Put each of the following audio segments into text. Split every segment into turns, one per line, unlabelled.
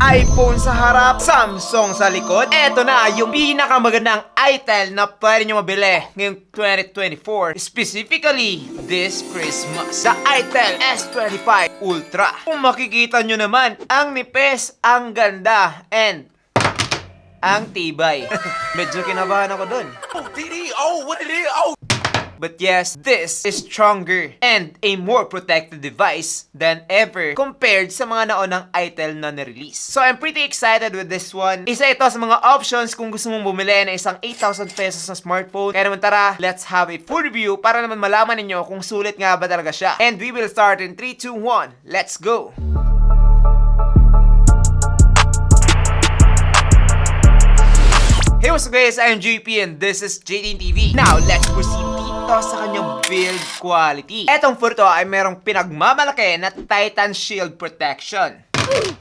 iPhone sa harap, Samsung sa likod. Eto na yung pinakamagandang itel na pwede nyo mabili ngayong 2024. Specifically, this Christmas. Sa itel S25 Ultra. Kung makikita nyo naman, ang nipis, ang ganda, and ang tibay. Medyo kinabahan ako dun. But yes, this is stronger and a more protected device than ever compared sa mga naunang itel na nirelease. So I'm pretty excited with this one. Isa ito sa mga options kung gusto mong bumili ng isang 8,000 pesos na smartphone. Kaya naman tara, let's have a full review para naman malaman ninyo kung sulit nga ba talaga siya. And we will start in 3, 2, 1. Let's go! Hey, what's up guys? I'm JP and this is JD TV. Now, let's proceed dito sa kanyang build quality. Etong photo ay merong pinagmamalaki na Titan Shield Protection.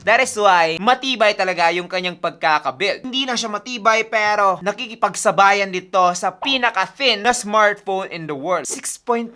That is why matibay talaga yung kanyang pagkakabuild. Hindi na siya matibay pero nakikipagsabayan dito sa pinaka-thin na smartphone in the world. 6.9mm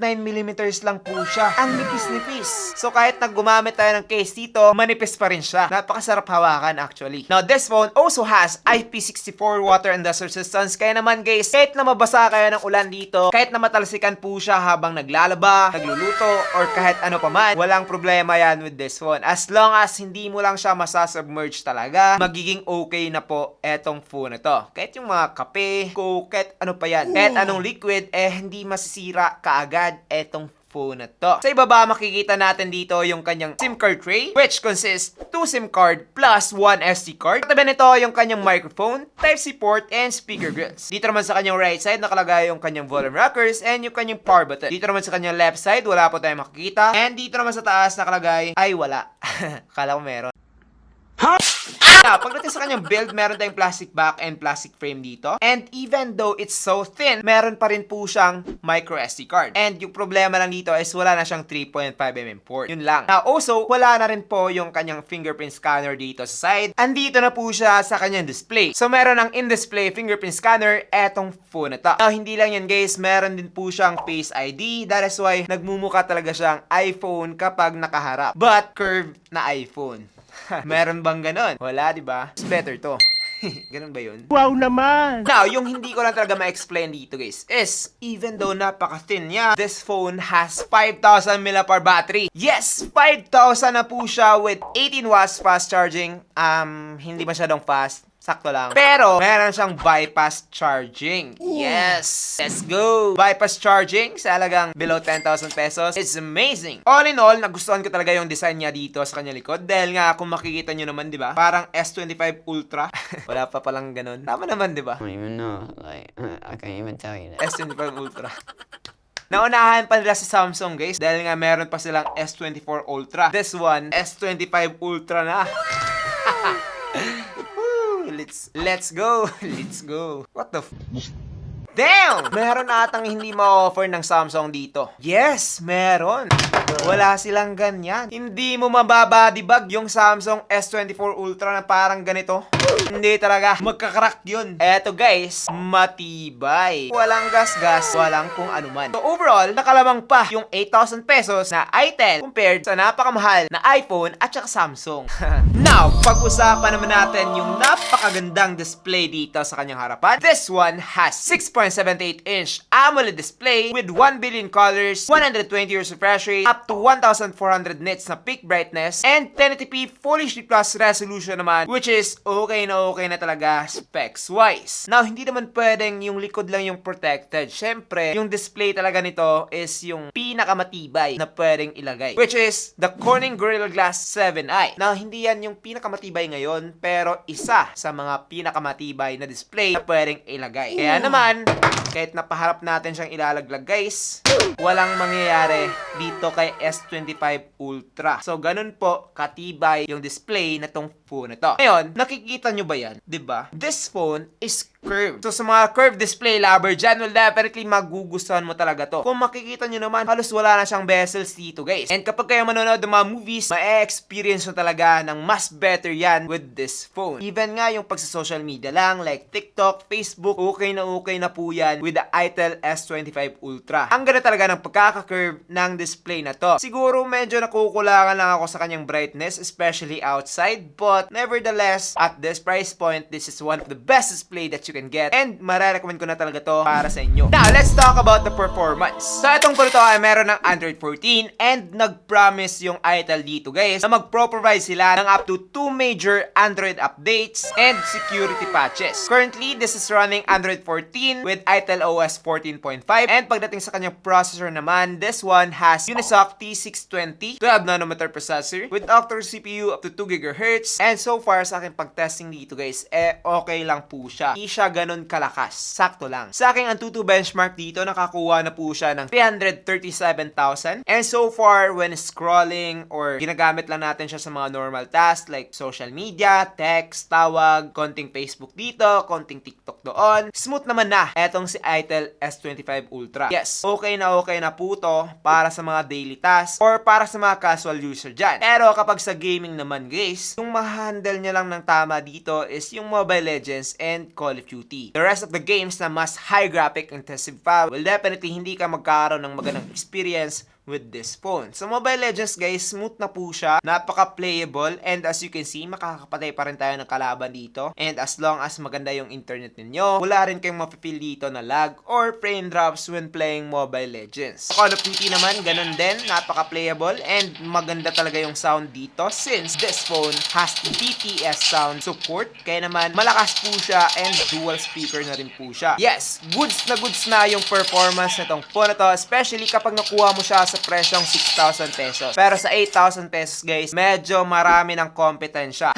lang po siya. Ang nipis-nipis. So kahit na gumamit tayo ng case dito, manipis pa rin siya. Napakasarap hawakan actually. Now this phone also has IP64 water and dust resistance. Kaya naman guys, kahit na mabasa kayo ng ulan dito, kahit na matalsikan po siya habang naglalaba, nagluluto, or kahit ano pa man, walang problema yan with this phone. As long as hindi mo lang siya masasubmerge talaga, magiging okay na po etong phone na to. Kahit yung mga kape, coke, kahit ano pa yan, kahit anong liquid, hindi masisira kaagad etong phone na to. Sa ibaba, makikita natin dito yung kanyang SIM card tray, which consists 2 SIM card plus 1 SD card. Katabi nito yung kanyang microphone, Type-C port, and speaker grills. Dito naman sa kanyang right side, nakalagay yung kanyang volume rockers and yung kanyang power button. Dito naman sa kanyang left side, wala po tayong makikita. And dito naman sa taas, nakalagay, ay wala. Kala ko meron. Now, pagdating sa kanyang build, meron tayong plastic back and plastic frame dito. And even though it's so thin, meron pa rin po siyang micro SD card. And yung problema lang dito is wala na siyang 3.5mm port. Yun lang. Now, also, wala na rin po yung kanyang fingerprint scanner dito sa side. Andito na po siya sa kanyang display. So, meron ng in-display fingerprint scanner etong phone na to. Now, hindi lang yan guys, meron din po siyang Face ID. That is why nagmumukha talaga siyang iPhone kapag nakaharap. But, curved na iPhone. Meron bang ganon? Wala, di ba? It's better to. Ganun ba yun?
Wow naman!
Now, yung hindi ko lang talaga ma-explain dito guys is, even though napaka-thin niya, this phone has 5,000 mAh battery. Yes! 5,000 na po siya with 18 watts fast charging. Hindi masyadong fast. Sakto lang. Pero, meron siyang bypass charging. Yes! Let's go! Bypass charging sa halagang below 10,000 pesos. It's amazing! All in all, nagustuhan ko talaga yung design niya dito sa kanya likod. Dahil nga, kung makikita nyo naman, di ba? Parang S25 Ultra. Wala pa palang ganun. Tama naman, di ba?
I don't even know. Like, I can't even tell you that.
S25 Ultra. Naunahan pa nila sa Samsung, guys. Dahil nga, meron pa silang S24 Ultra. This one, S25 Ultra na. Let's go. Let's go. What the Damn! Meron atang hindi ma-offer ng Samsung dito. Yes, meron. Wala silang ganyan. Hindi mo mababadibag yung Samsung S24 Ultra na parang ganito. Hindi talaga. Magkakrak yun. Eto guys, matibay. Walang gas-gas, walang kung anuman. So overall, nakalamang pa yung 8,000 pesos na itel compared sa napakamahal na iPhone at saka Samsung. Now, pag-usapan naman natin yung napakagandang display dito sa kanyang harapan. This one has 6.78-inch AMOLED display with 1 billion colors, 120 Hz refresh rate, up to 1,400 nits na peak brightness, and 1080p Full HD Plus resolution naman, which is okay na talaga specs-wise. Now, hindi naman pwedeng yung likod lang yung protected. Syempre, yung display talaga nito is yung pinakamatibay na pwedeng ilagay, which is the Corning Gorilla Glass 7i. Now, hindi yan yung pinakamatibay ngayon, pero isa sa mga pinakamatibay na display na pwedeng ilagay. Kaya naman, kahit napaharap natin siyang ilalaglag guys, walang mangyayari dito kay S25 Ultra. So, ganun po katibay yung display na tong phone na to. Ngayon, nakikita nyo ba yan? Diba? This phone is curved. So, sa mga curved display lover dyan, well, definitely magugustuhan mo talaga to. Kung makikita nyo naman, halos wala na siyang bezels dito, guys. And kapag kayo manonood ng mga movies, ma-experience nyo talaga ng mas better yan with this phone. Even nga yung pag sa social media lang, like TikTok, Facebook, okay na po yan with the itel S25 Ultra. Ang ganda talaga ng pagkaka-curve ng display na to. Siguro medyo nakukulangan lang ako sa kanyang brightness, especially outside, but But nevertheless, at this price point, this is one of the best display that you can get. And mararecommend ko na talaga to para sa inyo. Now, let's talk about the performance. So, itong photo ay meron ng Android 14 and nag-promise yung ITEL dito guys na mag-provide sila ng up to 2 major Android updates and security patches. Currently, this is running Android 14 with ITEL OS 14.5 and pagdating sa kanyang processor naman, this one has Unisoc T620 12nm processor with octa-core CPU up to 2 GHz and so far sa aking pag-testing dito guys, okay lang po siya. Hindi siya ganun kalakas. Sakto lang. Sa aking Antutu benchmark dito, nakakuha na po siya ng 337,000 and so far when scrolling or ginagamit lang natin siya sa mga normal tasks like social media, text, tawag, konting Facebook dito, konting TikTok doon, smooth naman na etong si ITEL S25 Ultra. Yes, okay na po to para sa mga daily tasks or para sa mga casual user dyan. Pero kapag sa gaming naman guys, yung ma-handle niya lang ng tama dito is yung Mobile Legends and Call of Duty. The rest of the games na mas high graphic intensive pa, well definitely hindi ka magkakaroon ng magandang experience with this phone. So Mobile Legends guys, smooth na po siya, napaka-playable and as you can see, makakapatay pa rin tayo ng kalaban dito and as long as maganda yung internet ninyo, wala rin kayong mapipil dito na lag or frame drops when playing Mobile Legends. Call of Duty naman, ganun din, napaka-playable and maganda talaga yung sound dito since this phone has DTS sound support, kaya naman malakas po siya and dual speaker na rin po siya. Yes, goods na yung performance nitong phone na to, especially kapag nakuha mo siya sa presyong 6,000 pesos. Pero sa 8,000 pesos guys, medyo marami ng kompetensya.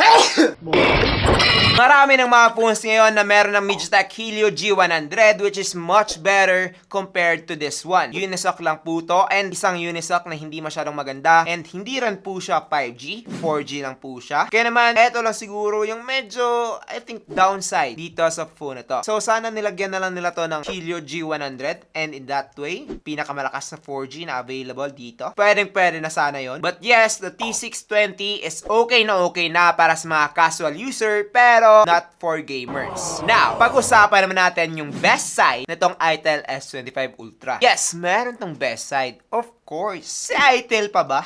Marami ng mga phones ngayon na meron ng MediaTek Helio G100 which is much better compared to this one. Unisoc lang po to and isang Unisoc na hindi masyadong maganda and hindi rin po siya 5G, 4G lang po siya. Kaya naman, eto lang siguro yung medyo, I think, downside dito sa phone na to. So, sana nilagyan na lang nila to ng Helio G100 and in that way, pinakamalakas na 4G na available dito. Pwede na sana yon. But yes, the T620 is okay na para sa mga casual user pero not for gamers. Now, pag-usapan naman natin yung best side nitong ITEL S25 Ultra. Yes, meron tong best side. Of course. Si ITEL pa ba?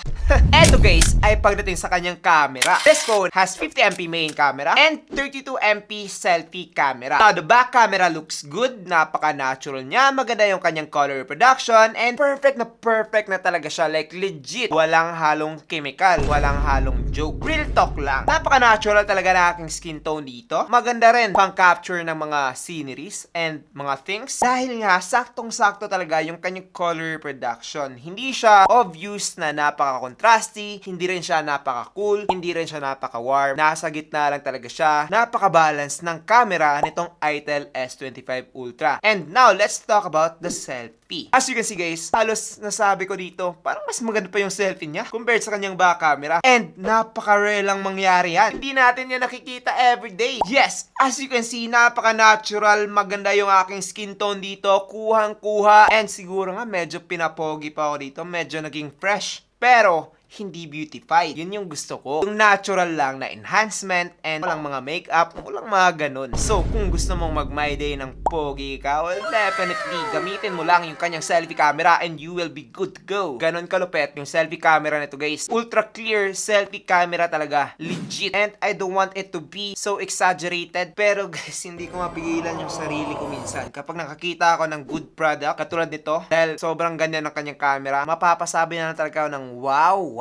Eto guys, ay pagdating sa kanyang camera. This phone has 50MP main camera and 32MP selfie camera. Now, the back camera looks good. Napaka-natural niya. Maganda yung kanyang color reproduction and perfect na talaga siya. Like legit. Walang halong chemical. Walang halong joke. Real talk lang. Napaka-natural talaga na aking skin tone dito. Maganda rin pang-capture ng mga sceneries and mga things. Dahil nga, saktong-sakto talaga yung kanyang color reproduction. Hindi siya obvious na napaka-contrasty, hindi rin siya napaka-cool, hindi rin siya napaka-warm. Nasa gitna lang talaga siya. Napaka-balance ng camera nitong ITEL S25 Ultra. And now, let's talk about the selfie. As you can see guys, halos nasabi ko dito, parang mas maganda pa yung selfie niya compared sa kanyang back camera. And napaka-rare lang mangyari yan. Hindi natin yan nakikita everyday. Yes, as you can see, napaka-natural, maganda yung aking skin tone dito, kuhang-kuha. And siguro nga, medyo pinapogi pa ako dito, medyo naging fresh. Pero, hindi beautified. Yun yung gusto ko. Yung natural lang na enhancement and walang mga makeup, walang mga ganun. So, kung gusto mong mag-my day ng pogi ka, well, definitely, gamitin mo lang yung kanyang selfie camera and you will be good to go. Ganon kalupet yung selfie camera nito guys. Ultra clear selfie camera talaga. Legit. And I don't want it to be so exaggerated. Pero guys, hindi ko mapigilan yung sarili ko minsan. Kapag nakakita ako ng good product, katulad nito, dahil sobrang ganda ng kanyang camera, mapapasabi na talaga ako ng wow.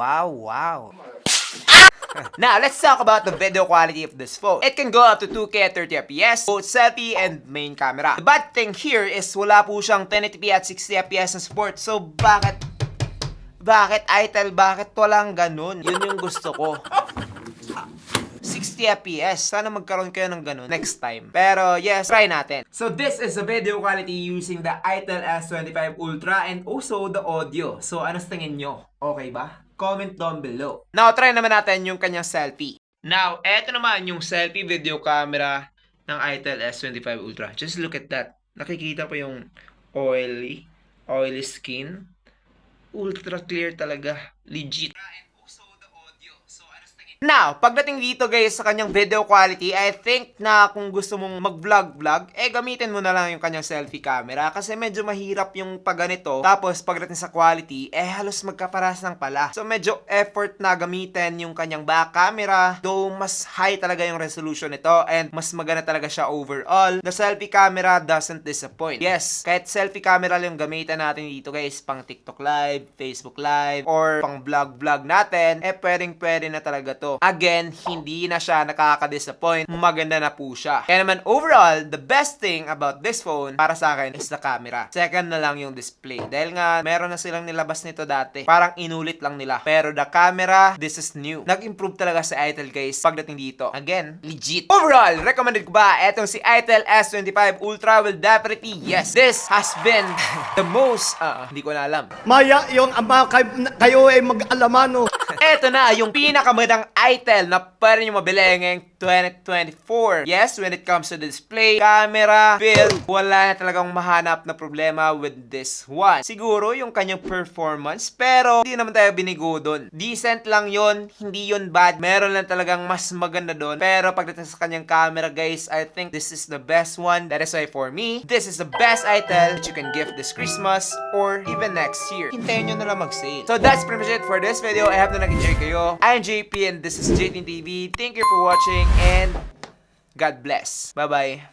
Now, let's talk about the video quality of this phone. It can go up to 2K at 30fps, both selfie and main camera. The bad thing here is wala po siyang 1080p at 60fps na support. So, bakit ITEL? Bakit walang ganun? Yun yung gusto ko. 60 FPS. Sana magkaroon kayo ng ganun next time. Pero yes, try natin. So this is the video quality using the ITEL S25 Ultra and also the audio. So ano sa tingin nyo? Okay ba? Comment down below. Now, try naman natin yung kanyang selfie. Now, eto naman yung selfie video camera ng ITEL S25 Ultra. Just look at that. Nakikita pa yung oily skin. Ultra clear talaga. Legit. Now, pagdating dito guys sa kanyang video quality, I think na kung gusto mong mag-vlog, gamitin mo na lang yung kanyang selfie camera kasi medyo mahirap yung pag ganito. Tapos pagdating sa quality, halos magkaparas lang pala. So medyo effort na gamitin yung kanyang back camera, though mas high talaga yung resolution nito and mas maganda talaga siya overall. The selfie camera doesn't disappoint. Yes, kahit selfie camera lang yung gamitin natin dito guys, pang TikTok live, Facebook live, or pang vlog natin, pwedeng-pwede na talaga to. Again, hindi na siya nakaka-disappoint. Maganda na po siya. Kaya naman, overall, the best thing about this phone, para sa akin, is the camera. Second na lang yung display. Dahil nga, meron na silang nilabas nito dati. Parang inulit lang nila. Pero the camera, this is new. Nag-improve talaga si Itel guys pagdating dito. Again, legit. Overall, recommended ko ba etong si Itel S25 Ultra? Well, definitely yes. This has been the most, hindi ko na alam.
Maya yung ama kayo ay mag-alamano.
Eto na, yung pinakamagandang Itel na pwede nyo mabili ngayong 2024. Yes, when it comes to display, camera, build, wala na talagang mahanap na problema with this one. Siguro yung kanyang performance, pero hindi naman tayo binigo doon. Decent lang yon, hindi yon bad. Meron lang talagang mas maganda doon. Pero pagdating sa kanyang camera, guys, I think this is the best one. That is why for me, this is the best Itel that you can gift this Christmas or even next year. Hintayin nyo na lang mag-sale. So that's pretty much it for this video. I hope na nag-enjoy kayo. I'm JP and this is JT TV. Thank you for watching and God bless. Bye-bye.